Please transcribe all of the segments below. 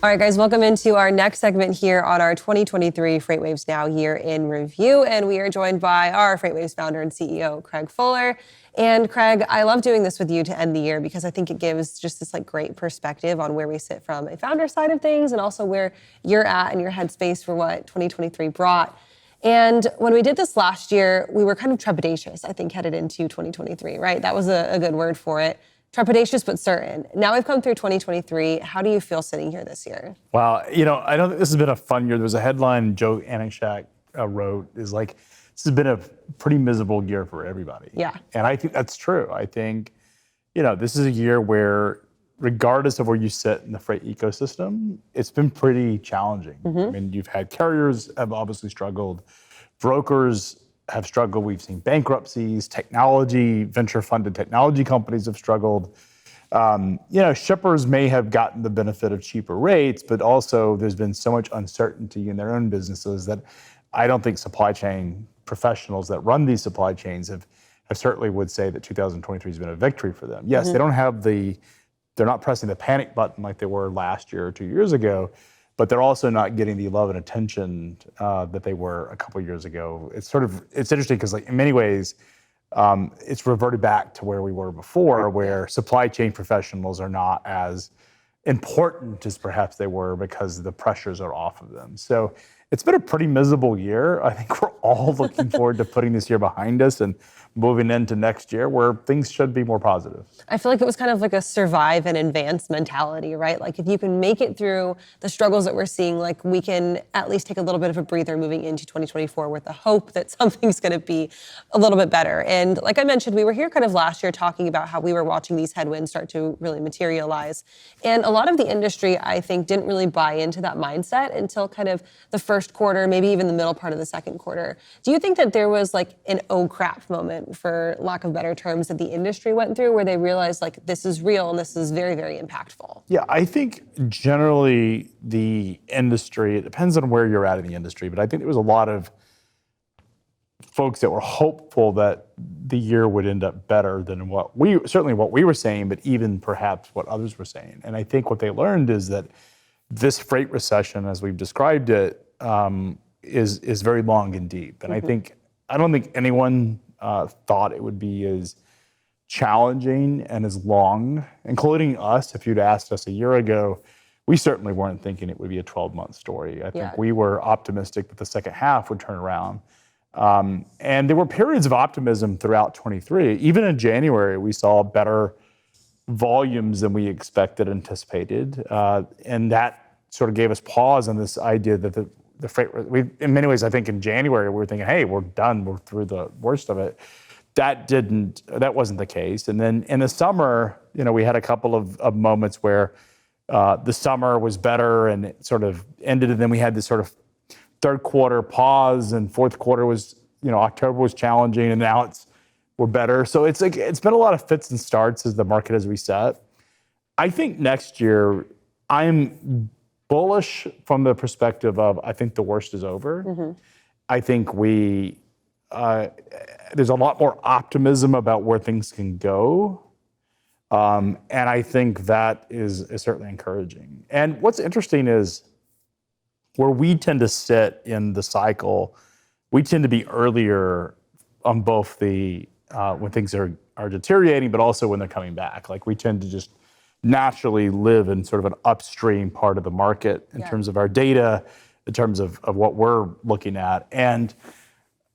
All right, guys, welcome into our next segment here on our 2023 FreightWaves Now Year in Review. And we are joined by our FreightWaves founder and CEO, Craig Fuller. And Craig, I love doing this with you to end the year because I think it gives just this great perspective on where we sit from a founder side of things and also where you're at in your headspace for what 2023 brought. And when we did this last year, we were kind of trepidatious, I think, headed into 2023, right? That was a good word for it. Trepidatious but certain. Now we've come through 2023. How do you feel sitting here this year? Well, I don't think this has been a fun year. There was a headline Joe Anishak wrote, is like, this has been a pretty miserable year for everybody. Yeah. And I think that's true. I think, this is a year where, regardless of where you sit in the freight ecosystem, it's been pretty challenging. I mean, you've had carriers have obviously struggled, brokers have struggled. We've seen bankruptcies, venture-funded technology companies have struggled. Shippers may have gotten the benefit of cheaper rates, but also there's been so much uncertainty in their own businesses that I don't think supply chain professionals that run these supply chains have certainly would say that 2023 has been a victory for them. Yes, they don't have they're not pressing the panic button like they were last year or 2 years ago, but they're also not getting the love and attention that they were a couple of years ago. It's interesting because in many ways, it's reverted back to where we were before, where supply chain professionals are not as important as perhaps they were because the pressures are off of them. So it's been a pretty miserable year. I think we're all looking forward to putting this year behind us and moving into next year where things should be more positive. I feel like it was kind of like a survive and advance mentality, right? Like if you can make it through the struggles that we're seeing, we can at least take a little bit of a breather moving into 2024 with the hope that something's going to be a little bit better. And like I mentioned, we were here kind of last year talking about how we were watching these headwinds start to really materialize. And a lot of the industry, I think, didn't really buy into that mindset until kind of the first quarter, maybe even the middle part of the second quarter. Do you think that there was an oh crap moment, for lack of better terms, that the industry went through where they realized this is real and this is very, very impactful? Yeah, I think generally the industry, it depends on where you're at in the industry, but I think there was a lot of folks that were hopeful that the year would end up better than what we were saying, but even perhaps what others were saying. And I think what they learned is that this freight recession, as we've described it, is very long and deep. And I don't think anyone thought it would be as challenging and as long, including us. If you'd asked us a year ago, we certainly weren't thinking it would be a 12-month story. I think we were optimistic that the second half would turn around. And there were periods of optimism throughout 23. Even in January, we saw better volumes than we anticipated. And that sort of gave us pause on this idea that the freight, in many ways, I think in January, we were thinking, hey, we're done, we're through the worst of it. That wasn't the case. And then in the summer, we had a couple of moments where the summer was better and it sort of ended. And then we had this sort of third quarter pause, and fourth quarter was, October was challenging, and now we're better. So it's been a lot of fits and starts as the market has reset. I think next year, I'm bullish from the perspective of, I think the worst is over. I think there's a lot more optimism about where things can go. And I think that is certainly encouraging. And what's interesting is where we tend to sit in the cycle, we tend to be earlier on both when things are deteriorating, but also when they're coming back. We tend to just naturally live in sort of an upstream part of the market in terms of our data, in terms of what we're looking at. And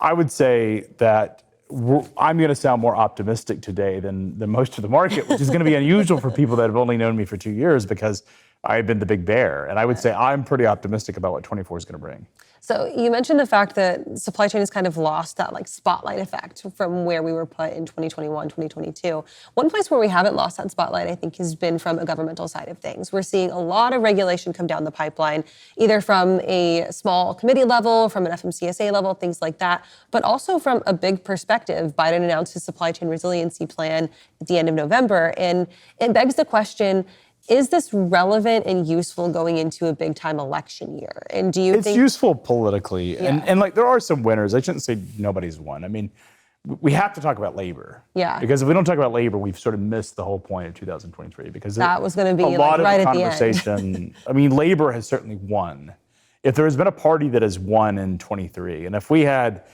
I would say that I'm going to sound more optimistic today than most of the market, which is going to be unusual for people that have only known me for 2 years because I've been the big bear. And I would say I'm pretty optimistic about what 24 is going to bring. So you mentioned the fact that supply chain has kind of lost that spotlight effect from where we were put in 2021, 2022. One place where we haven't lost that spotlight, I think, has been from a governmental side of things. We're seeing a lot of regulation come down the pipeline, either from a small committee level, from an FMCSA level, things like that, but also from a big perspective. Biden announced his supply chain resiliency plan at the end of November, and it begs the question, is this relevant and useful going into a big time election year? And do you think it's useful politically? Yeah. And there are some winners. I shouldn't say nobody's won. I mean, we have to talk about labor. Yeah. Because if we don't talk about labor, we've sort of missed the whole point of 2023. Because that was going to be a lot right of the at the conversation. I mean, labor has certainly won. If there has been a party that has won in 23, and if we had,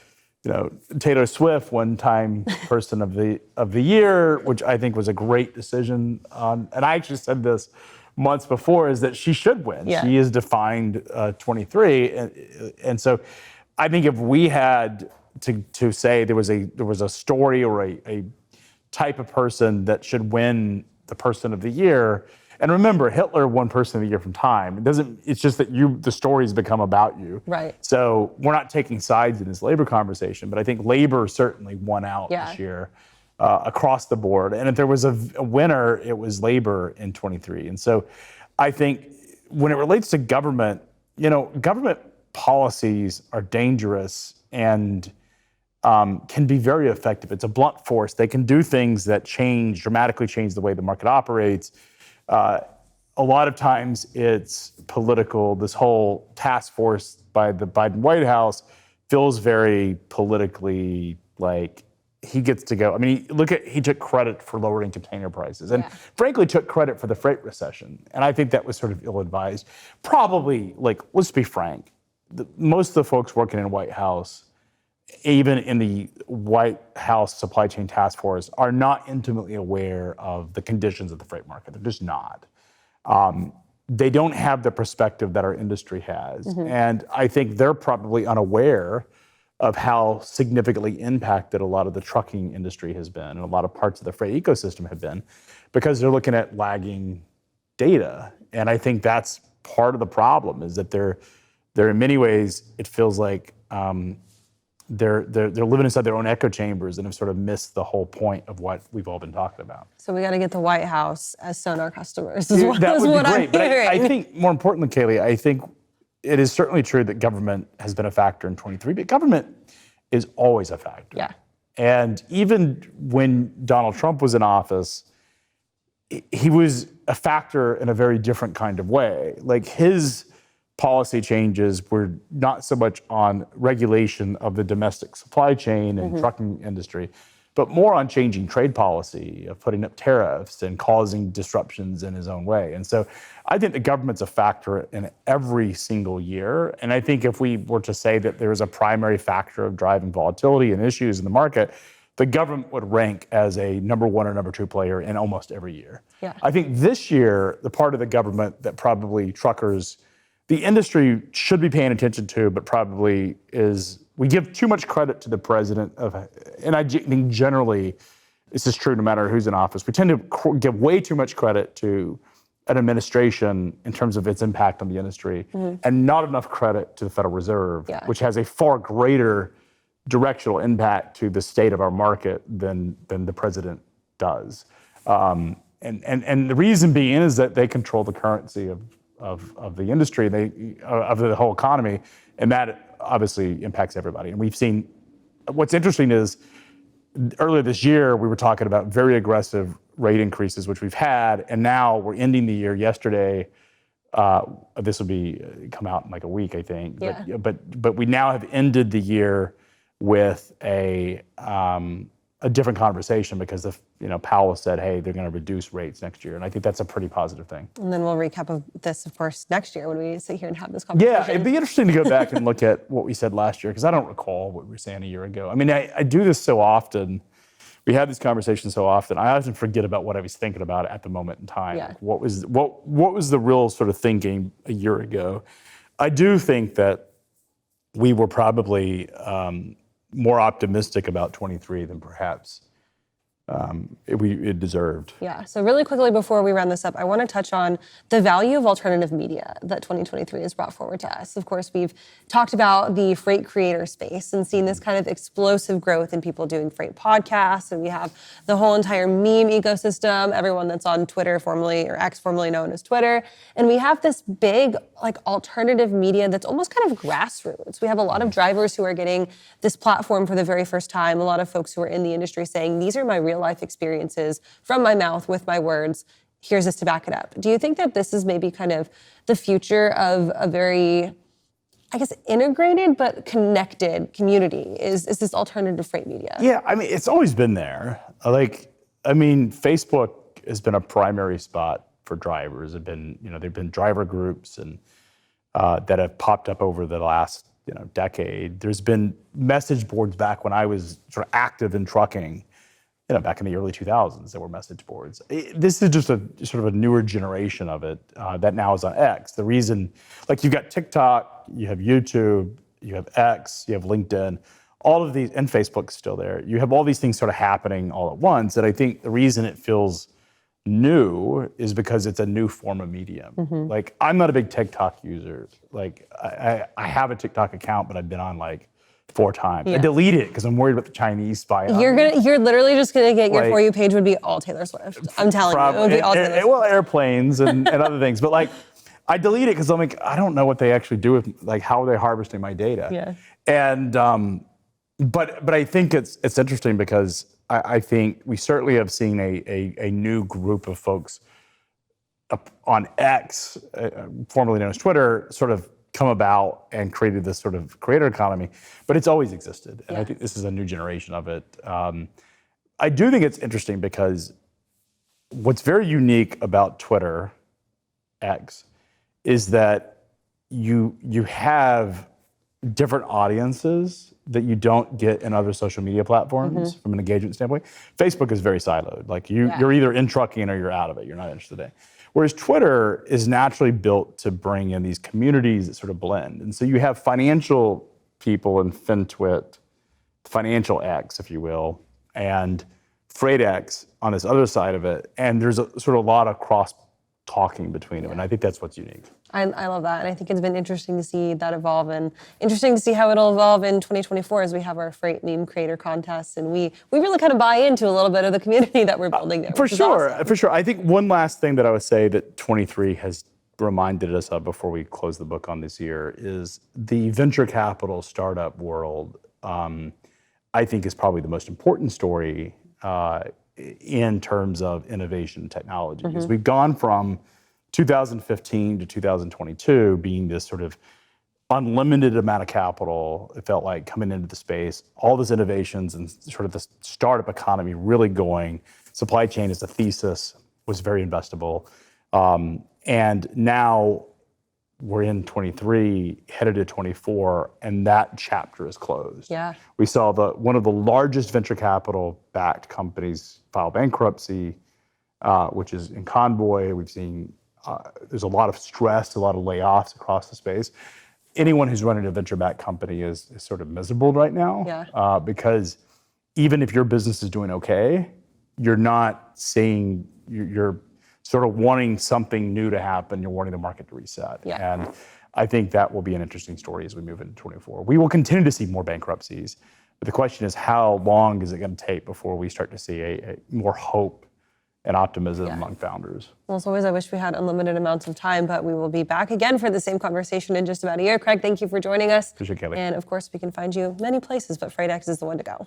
Taylor Swift, one-time person of the year, which I think was a great decision on, and I actually said this months before, is that she should win. Yeah. She has defined 23, and so I think if we had to say there was a story or a type of person that should win the person of the year. And remember, Hitler won person of the year from Time. It's just that the stories become about you. Right. So we're not taking sides in this labor conversation, but I think labor certainly won out this year across the board. And if there was a winner, it was labor in 23. And so I think when it relates to government, government policies are dangerous and can be very effective. It's a blunt force. They can do things that dramatically change the way the market operates. A lot of times it's political. This whole task force by the Biden White House feels very politically like he gets to go. I mean, he took credit for lowering container prices and frankly took credit for the freight recession. And I think that was sort of ill-advised. Probably, let's be frank, most of the folks working in White House, even in the White House supply chain task force, are not intimately aware of the conditions of the freight market. They're just not. They don't have the perspective that our industry has. Mm-hmm. And I think they're probably unaware of how significantly impacted a lot of the trucking industry has been and a lot of parts of the freight ecosystem have been because they're looking at lagging data. And I think that's part of the problem is that they're in many ways, it feels like they're living inside their own echo chambers and have sort of missed the whole point of what we've all been talking about. So we got to get the White House as sonar customers. That would be great. But I think more importantly, Kaylee, I think it is certainly true that government has been a factor in 23, but government is always a factor. Yeah. And even when Donald Trump was in office, he was a factor in a very different kind of way. Like his policy changes were not so much on regulation of the domestic supply chain and trucking industry, but more on changing trade policy, of putting up tariffs and causing disruptions in his own way. And so I think the government's a factor in every single year. And I think if we were to say that there is a primary factor of driving volatility and issues in the market, the government would rank as a number one or number two player in almost every year. Yeah. I think this year, the part of the government that probably truckers, the industry should be paying attention to, but probably we give too much credit to the president and I think generally, this is true no matter who's in office, we tend to give way too much credit to an administration in terms of its impact on the industry and not enough credit to the Federal Reserve, which has a far greater directional impact to the state of our market than the president does. And the reason being is that they control the currency of the industry, of the whole economy, and that obviously impacts everybody. And we've seen, what's interesting is earlier this year, we were talking about very aggressive rate increases, which we've had, and now we're ending the year yesterday. This will come out in like a week, I think. Yeah. But we now have ended the year with a different conversation because Powell said, hey, they're going to reduce rates next year. And I think that's a pretty positive thing. And then we'll recap of this, of course, next year when we sit here and have this conversation. Yeah, it'd be interesting to go back and look at what we said last year because I don't recall what we were saying a year ago. I mean, I do this so often. We have these conversations so often. I often forget about what I was thinking about at the moment in time. Yeah. Like what was the real sort of thinking a year ago? I do think that we were probably more optimistic about 23 than perhaps it deserved. Yeah, so really quickly before we round this up, I want to touch on the value of alternative media that 2023 has brought forward to us. Of course, we've talked about the freight creator space and seen this kind of explosive growth in people doing freight podcasts, and we have the whole entire meme ecosystem, everyone that's on Twitter, formerly, or X, formerly known as Twitter, and we have this big alternative media that's almost kind of grassroots. We have a lot of drivers who are getting this platform for the very first time, a lot of folks who are in the industry saying, these are my real life experiences from my mouth with my words. Here's this to back it up. Do you think that this is maybe kind of the future of a very, I guess, integrated but connected community is this alternative freight media. Yeah, I mean, it's always been there. Facebook has been a primary spot for drivers. There've been driver groups and that have popped up over the last decade. There's been message boards back when I was sort of active in trucking, back in the early 2000s, there were message boards. This is just a sort of a newer generation of it that now is on X. The reason, you've got TikTok, you have YouTube, you have X, you have LinkedIn, all of these, and Facebook's still there. You have all these things sort of happening all at once. And I think the reason it feels new is because it's a new form of medium. I'm not a big TikTok user. I have a TikTok account, but I've been on 4 times. I delete it because I'm worried about the Chinese spying on me. You're literally just gonna get your For You page would be all Taylor Swift. I'm telling you, it would be all Taylor Swift. Well, airplanes and other things, but I delete it because I'm I don't know what they actually do with how are they harvesting my data. Yeah. And but I think it's interesting because I think we certainly have seen a new group of folks on X, formerly known as Twitter, sort of come about and created this sort of creator economy, but it's always existed. And I think this is a new generation of it. I do think it's interesting because what's very unique about Twitter, X, is that you have different audiences that you don't get in other social media platforms from an engagement standpoint. Facebook is very siloed. You're either in trucking or you're out of it. You're not interested in it. Whereas Twitter is naturally built to bring in these communities that sort of blend. And so you have financial people in FinTwit, Financial X, if you will, and Freight X on this other side of it. And there's a sort of a lot of cross-talking between them. And I think that's what's unique. I love that. And I think it's been interesting to see that evolve and interesting to see how it'll evolve in 2024 as we have our Freight Meme Creator Contest. And we really kind of buy into a little bit of the community that we're building there. For sure, awesome. For sure. I think one last thing that I would say that 23 has reminded us of before we close the book on this year is the venture capital startup world, I think is probably the most important story in terms of innovation and technology. Because we've gone from 2015 to 2022 being this sort of unlimited amount of capital, it felt like, coming into the space, all these innovations and sort of this startup economy really going. Supply chain as a thesis was very investable. And now we're in 23, headed to 24, and that chapter is closed. Yeah. We saw one of the largest venture capital-backed companies file bankruptcy, which is in Convoy. We've seen there's a lot of stress, a lot of layoffs across the space. Anyone who's running a venture-backed company is sort of miserable right now, because even if your business is doing okay, you're not seeing, you're sort of wanting something new to happen. You're wanting the market to reset. Yeah. And I think that will be an interesting story as we move into 24. We will continue to see more bankruptcies, but the question is, how long is it going to take before we start to see a more hope and optimism among founders? Well, as always, I wish we had unlimited amounts of time, but we will be back again for the same conversation in just about a year. Craig, thank you for joining us. Appreciate it, Kelly. And of course, we can find you many places, but FreightX is the one to go.